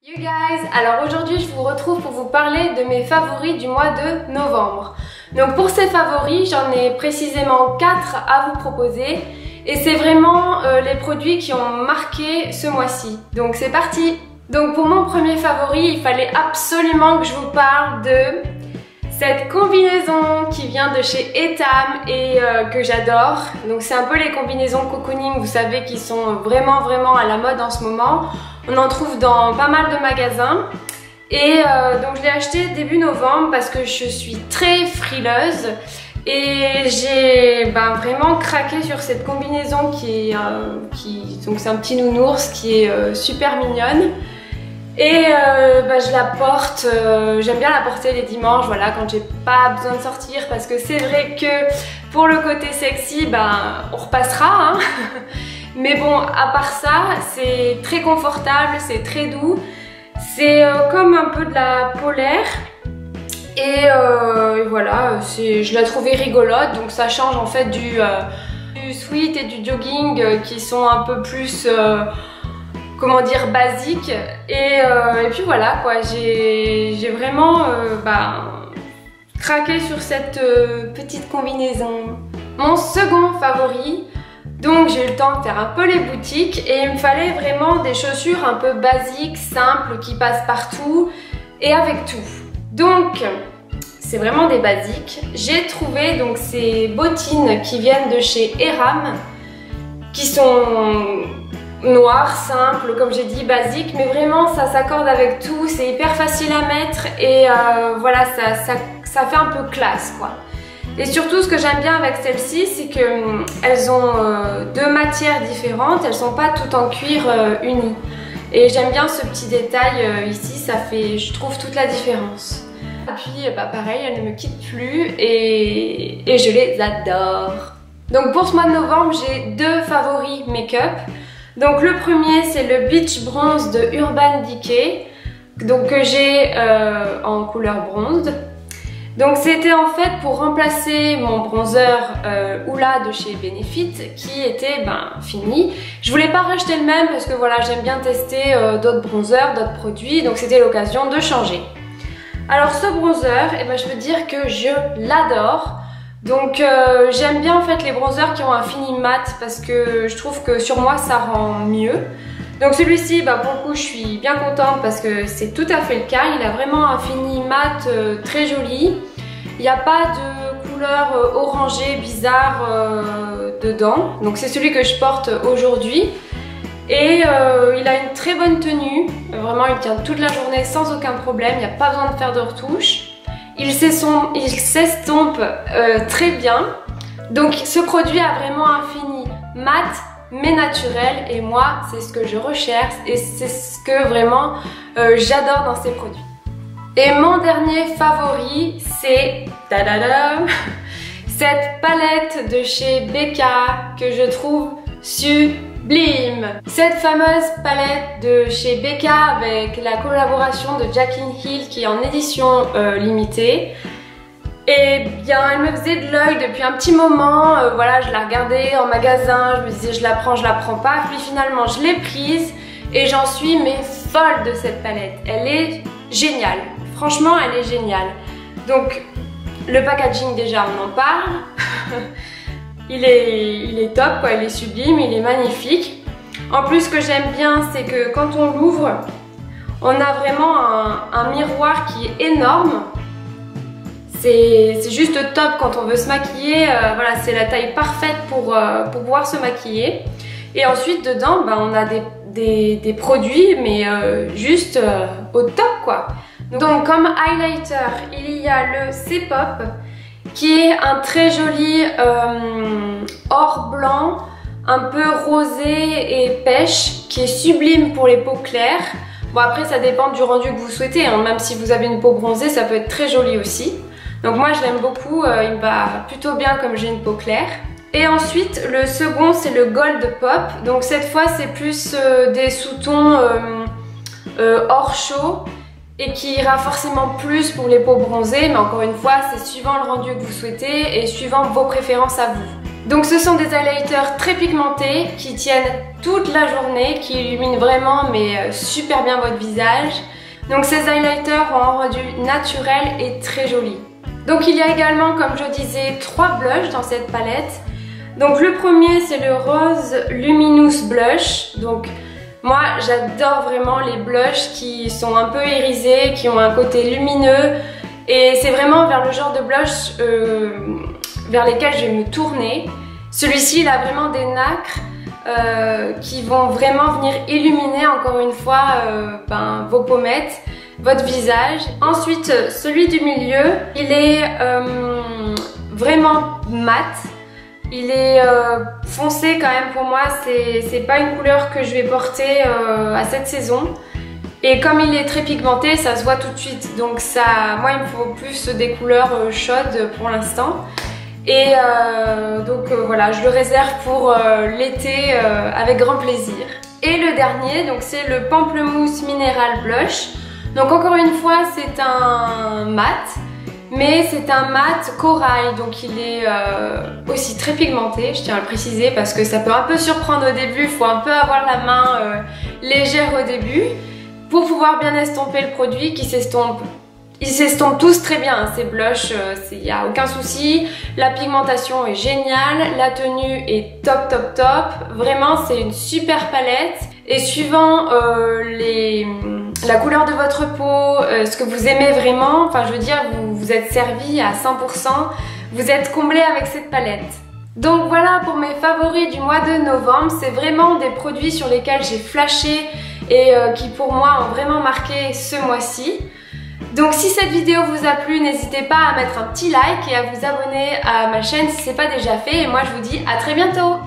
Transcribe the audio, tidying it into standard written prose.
You guys, alors aujourd'hui je vous retrouve pour vous parler de mes favoris du mois de novembre. Donc pour ces favoris, j'en ai précisément 4 à vous proposer et c'est vraiment les produits qui ont marqué ce mois-ci. Donc c'est parti! Donc pour mon premier favori, il fallait absolument que je vous parle de cette combinaison qui vient de chez Etam et que j'adore. Donc c'est un peu les combinaisons cocooning, vous savez, qui sont vraiment à la mode en ce moment. On en trouve dans pas mal de magasins. Et donc je l'ai acheté début novembre parce que je suis très frileuse. Et j'ai vraiment craqué sur cette combinaison donc c'est un petit nounours qui est super mignonne. Et je la porte, j'aime bien la porter les dimanches, voilà, quand j'ai pas besoin de sortir, parce que c'est vrai que pour le côté sexy, on repassera, hein. Mais bon, à part ça, c'est très confortable, c'est très doux, c'est comme un peu de la polaire. Et voilà, je la trouvais rigolote, donc ça change en fait du sweat et du jogging qui sont un peu plus... comment dire, basique. Et puis voilà quoi, j'ai vraiment craqué sur cette petite combinaison. Mon second favori, donc j'ai eu le temps de faire un peu les boutiques et il me fallait vraiment des chaussures un peu basiques, simples, qui passent partout et avec tout. Donc c'est vraiment des basiques. J'ai trouvé donc ces bottines qui viennent de chez Eram, qui sont noir, simple, comme j'ai dit, basique, mais vraiment ça s'accorde avec tout, c'est hyper facile à mettre et voilà, ça fait un peu classe quoi. Et surtout ce que j'aime bien avec celles-ci, c'est qu'elles ont deux matières différentes, elles sont pas toutes en cuir uni. Et j'aime bien ce petit détail ici, ça fait, je trouve, toute la différence. Et puis pareil, elles ne me quittent plus et je les adore. Donc pour ce mois de novembre, j'ai deux favoris make-up. Donc le premier, c'est le Beach Bronze de Urban Decay, donc que j'ai en couleur bronze. Donc c'était en fait pour remplacer mon bronzer Hoola de chez Benefit qui était fini. Je voulais pas racheter le même parce que voilà, j'aime bien tester d'autres bronzers, d'autres produits, donc c'était l'occasion de changer. Alors ce bronzer, je peux dire que je l'adore. Donc j'aime bien en fait les bronzers qui ont un fini mat parce que je trouve que sur moi ça rend mieux. Donc celui-ci, pour le coup, je suis bien contente parce que c'est tout à fait le cas. Il a vraiment un fini mat très joli. Il n'y a pas de couleur orangée bizarre dedans. Donc c'est celui que je porte aujourd'hui. Et il a une très bonne tenue. Vraiment, il tient toute la journée sans aucun problème. Il n'y a pas besoin de faire de retouches. Il s'estompe très bien. Donc ce produit a vraiment un fini mat mais naturel et moi c'est ce que je recherche et c'est ce que vraiment j'adore dans ces produits. Et mon dernier favori, c'est cette palette de chez Becca que je trouve sublime. Cette fameuse palette de chez Becca avec la collaboration de Jaclyn Hill qui est en édition limitée. Et bien elle me faisait de l'œil depuis un petit moment, voilà, je la regardais en magasin, je me disais je la prends pas, puis finalement je l'ai prise et j'en suis folle de cette palette. Elle est géniale, franchement elle est géniale. Donc le packaging déjà on en parle, il est top quoi, il est sublime, il est magnifique. En plus ce que j'aime bien c'est que quand on l'ouvre, on a vraiment un miroir qui est énorme. C'est juste top quand on veut se maquiller, voilà, c'est la taille parfaite pour pouvoir se maquiller. Et ensuite dedans, on a des produits, mais juste au top quoi. Donc comme highlighter, il y a le C-Pop, qui est un très joli or blanc, un peu rosé et pêche, qui est sublime pour les peaux claires. Bon après ça dépend du rendu que vous souhaitez, hein. Même si vous avez une peau bronzée, ça peut être très joli aussi. Donc moi je l'aime beaucoup, il me va plutôt bien comme j'ai une peau claire. Et ensuite le second c'est le Gold Pop, donc cette fois c'est plus des sous-tons or chaud et qui ira forcément plus pour les peaux bronzées, mais encore une fois c'est suivant le rendu que vous souhaitez et suivant vos préférences à vous. Donc ce sont des highlighters très pigmentés qui tiennent toute la journée, qui illumine vraiment mais super bien votre visage. Donc ces highlighters ont un rendu naturel et très joli. Donc il y a également, comme je disais, 3 blushs dans cette palette. Donc le premier c'est le Rose Luminous Blush. Donc moi j'adore vraiment les blushs qui sont un peu irisés, qui ont un côté lumineux. Et c'est vraiment vers le genre de blush vers lesquels je vais me tourner. Celui-ci il a vraiment des nacres qui vont vraiment venir illuminer encore une fois vos pommettes, votre visage. Ensuite celui du milieu, il est vraiment mat. Il est foncé quand même pour moi, c'est pas une couleur que je vais porter à cette saison. Et comme il est très pigmenté, ça se voit tout de suite. Donc moi il me faut plus des couleurs chaudes pour l'instant. Et voilà, je le réserve pour l'été avec grand plaisir. Et le dernier, donc c'est le Pamplemousse Mineral Blush. Donc encore une fois, c'est un mat, mais c'est un mat corail. Donc il est aussi très pigmenté, je tiens à le préciser, parce que ça peut un peu surprendre au début. Il faut un peu avoir la main légère au début pour pouvoir bien estomper le produit qui s'estompe. Ils s'estompent tous très bien, ces blushs, il n'y a aucun souci. La pigmentation est géniale, la tenue est top top top. Vraiment, c'est une super palette. Et suivant la couleur de votre peau, ce que vous aimez vraiment, enfin je veux dire, vous êtes servi à 100%, vous êtes comblé avec cette palette. Donc voilà pour mes favoris du mois de novembre. C'est vraiment des produits sur lesquels j'ai flashé et qui pour moi ont vraiment marqué ce mois-ci. Donc si cette vidéo vous a plu, n'hésitez pas à mettre un petit like et à vous abonner à ma chaîne si ce n'est pas déjà fait. Et moi je vous dis à très bientôt.